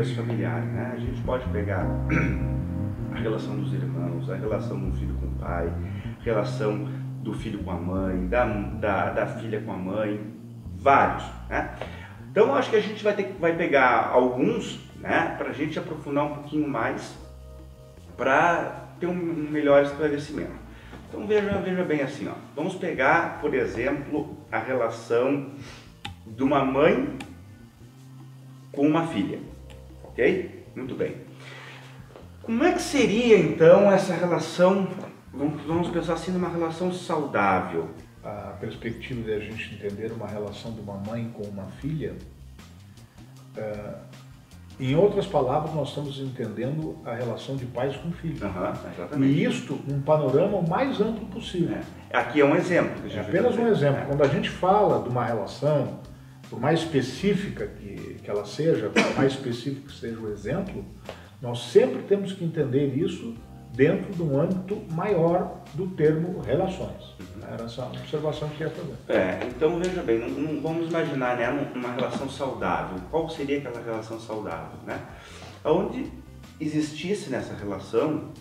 contexto familiar, né? A gente pode pegar a relação dos irmãos, a relação do filho com o pai, a relação do filho com a mãe, da filha com a mãe, vários, né? Então acho que a gente vai pegar alguns, né, para a gente aprofundar um pouquinho mais, para ter um melhor esclarecimento. Então veja bem assim, ó. Vamos pegar, por exemplo, a relação de uma mãe com uma filha, ok? Muito bem. Como é que seria então essa relação? Vamos pensar assim numa relação saudável. A perspectiva de a gente entender uma relação de uma mãe com uma filha, em outras palavras, nós estamos entendendo a relação de pais com filhos. Exatamente. E isto num panorama o mais amplo possível. Aqui é um exemplo. É apenas um exemplo. Quando a gente fala de uma relação, por mais específica que ela seja, por mais específico que seja o exemplo, nós sempre temos que entender isso dentro de um âmbito maior do termo relações. Era essa observação que ia fazer. Então veja bem, não vamos imaginar, né, uma relação saudável. Qual seria aquela relação saudável, né? Onde existisse nessa relação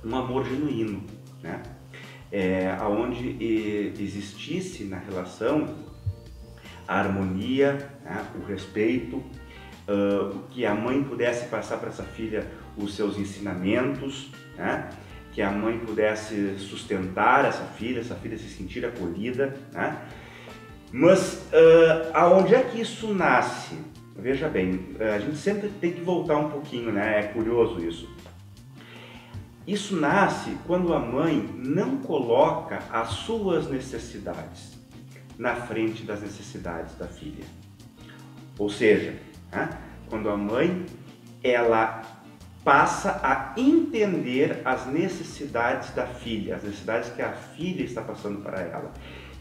um amor genuíno, né? Onde existisse na relação a harmonia, né, o respeito, que a mãe pudesse passar para essa filha os seus ensinamentos, né? Que a mãe pudesse sustentar essa filha se sentir acolhida, né? Mas aonde é que isso nasce? Veja bem, a gente sempre tem que voltar um pouquinho, né? É curioso isso. Isso nasce quando a mãe não coloca as suas necessidades na frente das necessidades da filha. Ou seja, né? Quando a mãe, ela passa a entender as necessidades da filha, as necessidades que a filha está passando para ela.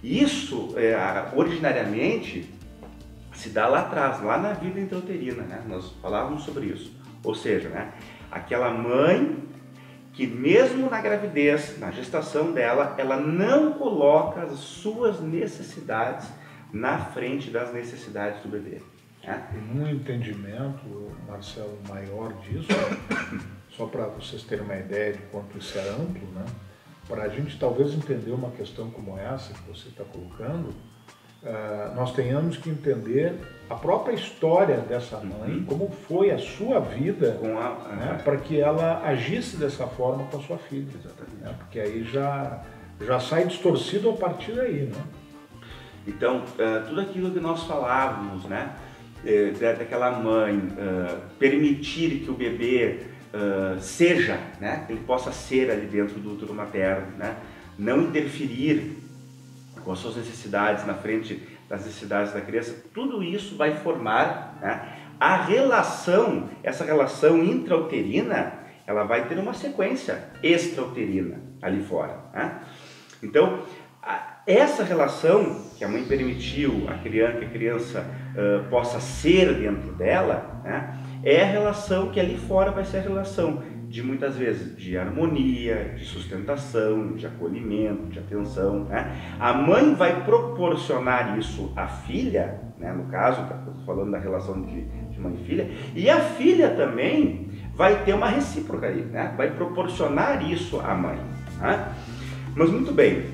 Isso, originariamente, se dá lá atrás, lá na vida intrauterina, né? Nós falávamos sobre isso. Ou seja, né, aquela mãe que mesmo na gravidez, na gestação dela, ela não coloca as suas necessidades na frente das necessidades do bebê. E num entendimento, Marcelo, maior disso, só para vocês terem uma ideia de quanto isso é amplo, né? Para a gente talvez entender uma questão como essa que você está colocando, nós tenhamos que entender a própria história dessa mãe, como foi a sua vida, né, para que ela agisse dessa forma com a sua filha. Exatamente. Né? Porque aí já sai distorcido a partir daí, né? Então, tudo aquilo que nós falávamos, né? Daquela mãe permitir que o bebê seja, né, que ele possa ser ali dentro do útero materno, né, não interferir com as suas necessidades na frente das necessidades da criança, tudo isso vai formar, né, a relação, essa relação intrauterina, ela vai ter uma sequência extrauterina ali fora, né? Então, essa relação que a mãe permitiu que a criança possa ser dentro dela, né, é a relação que ali fora vai ser a relação de muitas vezes de harmonia, de sustentação, de acolhimento, de atenção, né? A mãe vai proporcionar isso à filha, né, no caso, estou falando da relação de mãe e filha, e a filha também vai ter uma recíproca aí, né? Vai proporcionar isso à mãe, né? Mas muito bem.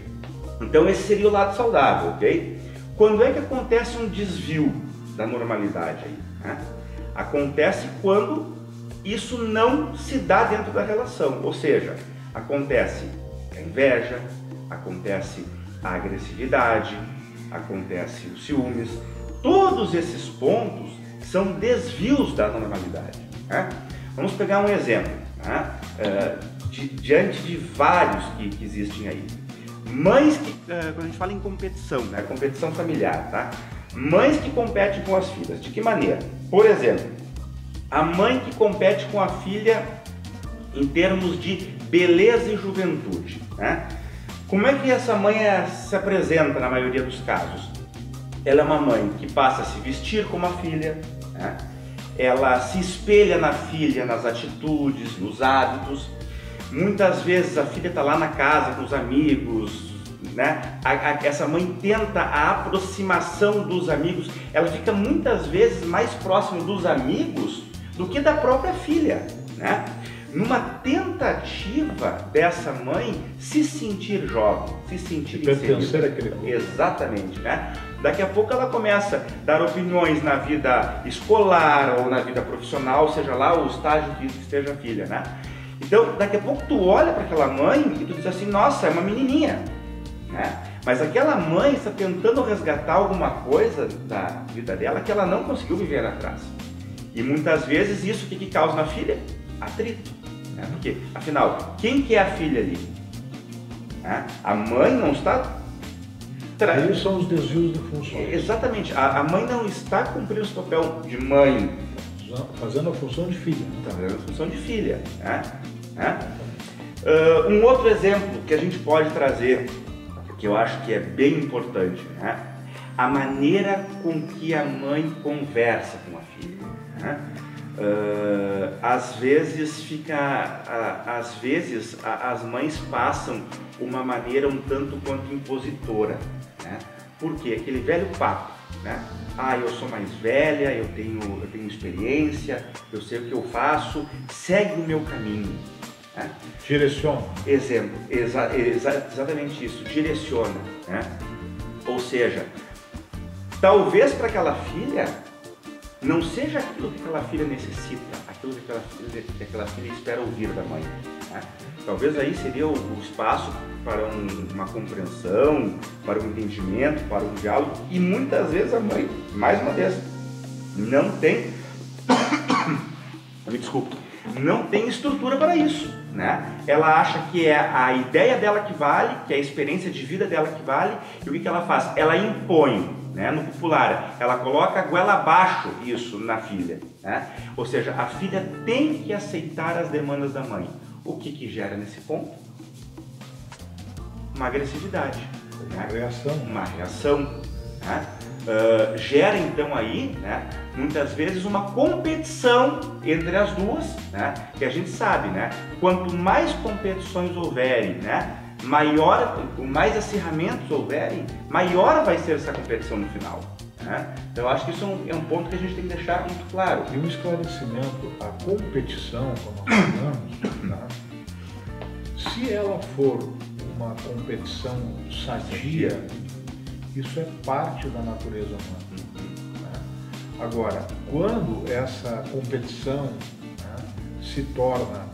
Então esse seria o lado saudável, ok? Quando é que acontece um desvio da normalidade aí, né? Acontece quando isso não se dá dentro da relação, ou seja, acontece a inveja, acontece a agressividade, acontece os ciúmes. Todos esses pontos são desvios da normalidade, né? Vamos pegar um exemplo, né? Diante de vários que existem aí. Mães que, quando a gente fala em competição, né? Competição familiar, tá? Mães que competem com as filhas, de que maneira? Por exemplo, a mãe que compete com a filha em termos de beleza e juventude, né? Como é que essa mãe se apresenta na maioria dos casos? Ela é uma mãe que passa a se vestir como a filha, né? Ela se espelha na filha, nas atitudes, nos hábitos. Muitas vezes a filha está lá na casa com os amigos, né? Essa mãe tenta a aproximação dos amigos, ela fica muitas vezes mais próxima dos amigos do que da própria filha, né? Numa tentativa dessa mãe se sentir jovem, se sentir pertencer àquele grupo. Exatamente, né? Daqui a pouco ela começa a dar opiniões na vida escolar ou na vida profissional, seja lá o estágio que esteja a filha, né? Então, daqui a pouco tu olha para aquela mãe e tu diz assim, nossa, é uma menininha, né? Mas aquela mãe está tentando resgatar alguma coisa da vida dela que ela não conseguiu viver atrás. E muitas vezes isso que causa na filha? Atrito. Né? Porque, afinal, quem que é a filha ali? Né? A mãe não está... Eles são os desvios de funções. Exatamente. A mãe não está cumprindo o papel de mãe. Fazendo a função de filha. Está fazendo a função de filha. Né? Um outro exemplo que a gente pode trazer, que eu acho que é bem importante, né? A maneira com que a mãe conversa com a filha. Né? Às vezes as mães passam uma maneira um tanto quanto impositora, né? Por quê? Aquele velho papo, né? Ah, eu sou mais velha, eu tenho experiência, eu sei o que eu faço, segue o meu caminho. Né? Direciona. Exemplo, exatamente isso, direciona. Né? Ou seja, talvez para aquela filha não seja aquilo que aquela filha necessita, aquilo que aquela filha espera ouvir da mãe. Né? Talvez aí seria o espaço para uma compreensão, para um entendimento, para um diálogo, e muitas vezes a mãe, mais uma vez, não tem, me desculpe, não tem estrutura para isso. Né? Ela acha que é a ideia dela que vale, que é a experiência de vida dela que vale, e o que ela faz? Ela impõe, né? No popular, ela coloca a goela abaixo isso na filha, né? Ou seja, a filha tem que aceitar as demandas da mãe. O que gera nesse ponto? Uma agressividade, uma reação. Uma reação, né? Gera então aí, né, muitas vezes uma competição entre as duas, né, que a gente sabe, né, quanto mais competições houverem, né, mais acirramentos houverem, maior vai ser essa competição no final. Né? Então eu acho que isso é um ponto que a gente tem que deixar muito claro. E um esclarecimento, a competição, como nós falamos, né, se ela for uma competição sadia, isso é parte da natureza humana. Né? Agora, quando essa competição, né, se torna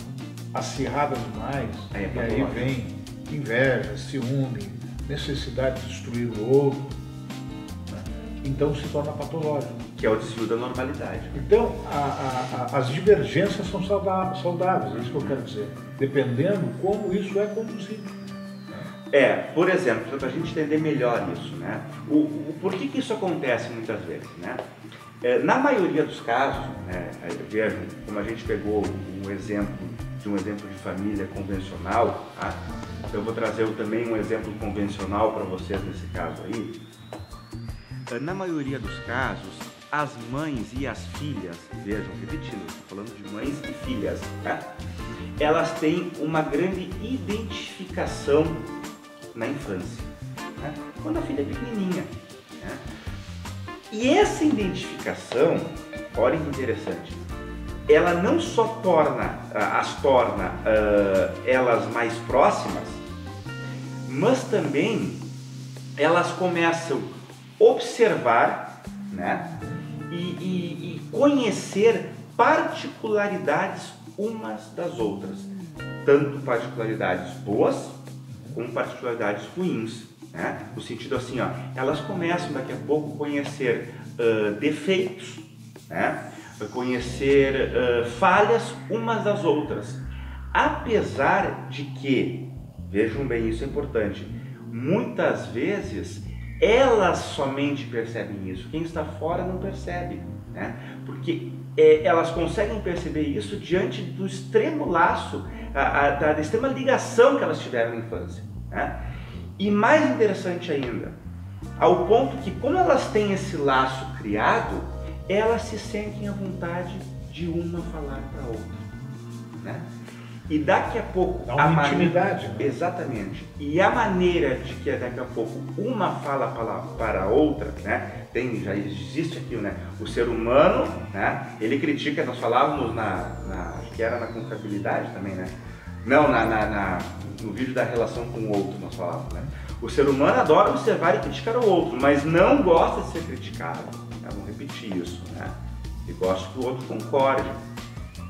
acirrada demais, e aí vem inveja, ciúme, necessidade de destruir o outro, né, então se torna patológico. Que é o desvio da normalidade. Então, as divergências são saudáveis, é isso que eu quero dizer, dependendo como isso é conduzido. Por exemplo, para a gente entender melhor isso, né? Por que isso acontece muitas vezes, né? Na maioria dos casos, né, vejam, como a gente pegou um exemplo de família convencional, tá? Então eu vou trazer também um exemplo convencional para vocês nesse caso aí. Na maioria dos casos, as mães e as filhas, vejam, repetindo, estou falando de mães e filhas, tá? Elas têm uma grande identificação na infância, né? Quando a filha é pequenininha, né? E essa identificação, olhem que interessante, ela não só as torna elas mais próximas, mas também elas começam a observar, né? E conhecer particularidades umas das outras, tanto particularidades boas como particularidades ruins, né? No sentido assim, ó, elas começam daqui a pouco a conhecer defeitos, né? Conhecer falhas umas das outras, apesar de que, vejam bem, isso é importante, muitas vezes elas somente percebem isso, quem está fora não percebe, né? Porque elas conseguem perceber isso diante do extremo laço, da extrema ligação que elas tiveram na infância, né? E mais interessante ainda, ao ponto que, como elas têm esse laço criado, elas se sentem à vontade de uma falar para a outra, né? E daqui a pouco... Dá uma intimidade, né? Exatamente. E a maneira de que daqui a pouco uma fala para a outra, né? Já existe aqui, né? O ser humano, né? Ele critica, nós falávamos acho que era na confiabilidade também, né? Não, no vídeo da relação com o outro nós falávamos, né? O ser humano adora observar e criticar o outro, mas não gosta de ser criticado. Né? Vamos repetir isso, né? Ele gosta que o outro concorde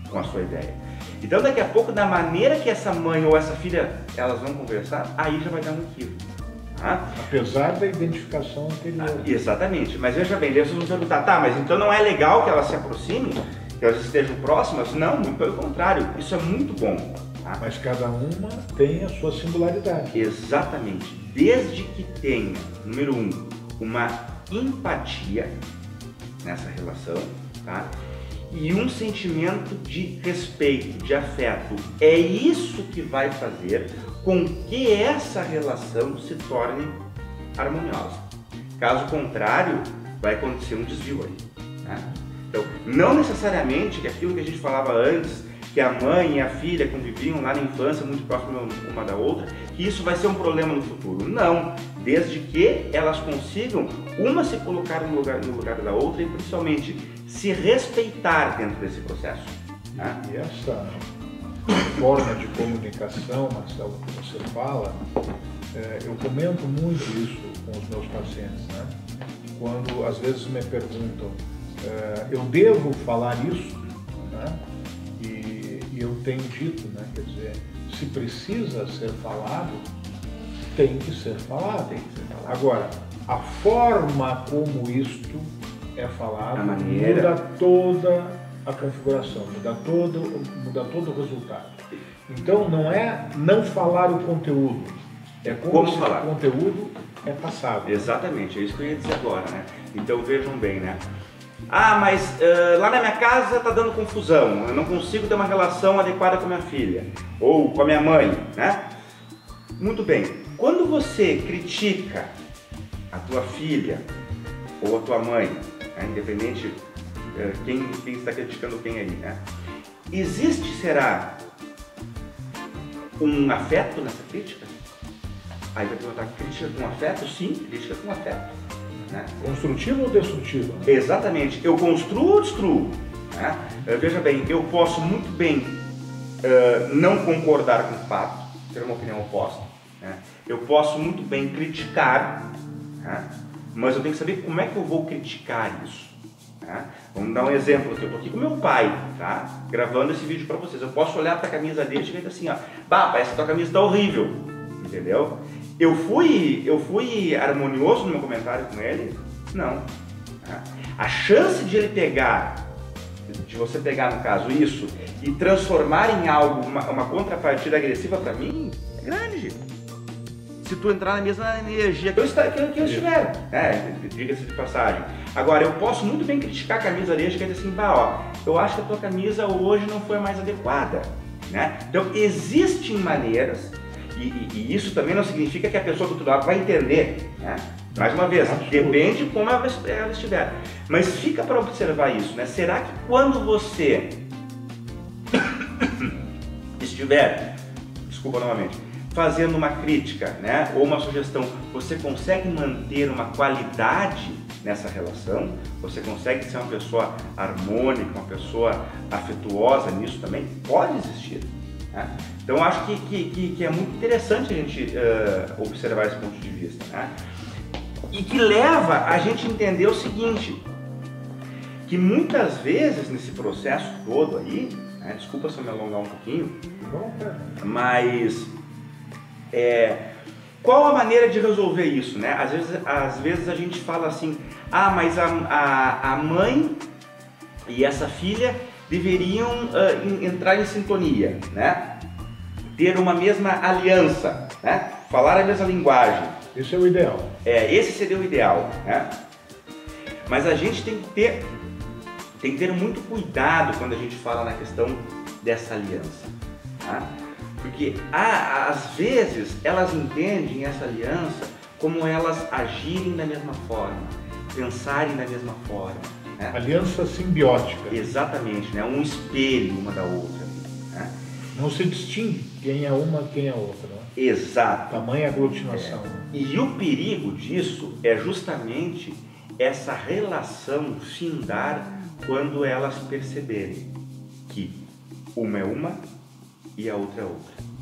com a sua ideia. Então daqui a pouco, da maneira que essa mãe ou essa filha, elas vão conversar, aí já vai dar um equívoco. Tá? Apesar da identificação anterior. Exatamente, mas veja bem, vocês vão perguntar, tá, mas então não é legal que elas se aproximem, que elas estejam próximas? Não, muito pelo contrário, isso é muito bom. Tá? Mas cada uma tem a sua singularidade. Exatamente, desde que tenha, número 1, uma empatia nessa relação, tá? E um sentimento de respeito, de afeto. É isso que vai fazer com que essa relação se torne harmoniosa. Caso contrário, vai acontecer um desvio aí. Né? Então, não necessariamente que aquilo que a gente falava antes, que a mãe e a filha conviviam lá na infância muito próximas uma da outra, que isso vai ser um problema no futuro. Não, desde que elas consigam uma se colocar no lugar da outra e principalmente se respeitar dentro desse processo. Né? E essa forma de comunicação, Marcelo, que você fala, eu comento muito isso com os meus pacientes, né? Quando às vezes me perguntam, eu devo falar isso? Né? E eu tenho dito, né? Quer dizer, se precisa ser falado, tem que ser falado. Agora, a forma como isto é falado muda toda a configuração, muda todo o resultado. Então não é não falar o conteúdo, é como se falar. O conteúdo é passado. Exatamente, é isso que eu ia dizer agora, né? Então vejam bem, né? Ah, mas lá na minha casa tá dando confusão, eu não consigo ter uma relação adequada com a minha filha ou com a minha mãe, né? Muito bem, quando você critica a tua filha ou a tua mãe, né? Independente quem está criticando quem aí, né? Existe, será, um afeto nessa crítica? Aí vai perguntar, crítica com afeto? Sim, crítica com afeto. Né? Construtivo ou destrutivo? Né? Exatamente, eu construo ou destruo? Né? Veja bem, eu posso muito bem não concordar com o fato, ter uma opinião oposta. Né? Eu posso muito bem criticar, né? Mas eu tenho que saber como é que eu vou criticar isso. Né? Vamos dar um exemplo aqui. Eu estou aqui com meu pai, tá? Gravando esse vídeo para vocês. Eu posso olhar para a camisa dele e dizer assim, ó, bah, pai, essa tua camisa está horrível, entendeu? Eu fui harmonioso no meu comentário com ele? Não. Tá? A chance de ele pegar, de você pegar no caso isso e transformar em algo, uma contrapartida agressiva para mim, é grande. Se tu entrar na mesma energia que eu estiver, diga-se de passagem. Agora, eu posso muito bem criticar a camisa dele e dizer assim, bah, ó, eu acho que a tua camisa hoje não foi a mais adequada, né? Então, existem maneiras, e isso também não significa que a pessoa do outro lado vai entender, né? Mais uma vez, depende de como ela estiver. Mas fica para observar isso, né? Será que quando você estiver, desculpa novamente, fazendo uma crítica, né, ou uma sugestão, você consegue manter uma qualidade nessa relação? Você consegue ser uma pessoa harmônica, uma pessoa afetuosa nisso também? Pode existir. Né? Então, acho que é muito interessante a gente observar esse ponto de vista. Né? E que leva a gente a entender o seguinte, que muitas vezes nesse processo todo aí, né, desculpa se eu me alongar um pouquinho, mas qual a maneira de resolver isso, né? Às vezes a gente fala assim, ah, mas a mãe e essa filha deveriam entrar em sintonia, né? Ter uma mesma aliança, né? Falar a mesma linguagem. Esse é o ideal. Esse seria o ideal, né? Mas a gente tem que ter muito cuidado quando a gente fala na questão dessa aliança, tá? Porque às vezes elas entendem essa aliança como elas agirem da mesma forma, pensarem da mesma forma. Né? Aliança simbiótica. Exatamente, né? Um espelho uma da outra. Né? Não se distingue quem é uma e quem é outra. Né? Exato. Tamanha aglutinação. E o perigo disso é justamente essa relação findar quando elas perceberem que uma é uma e a outra é outra.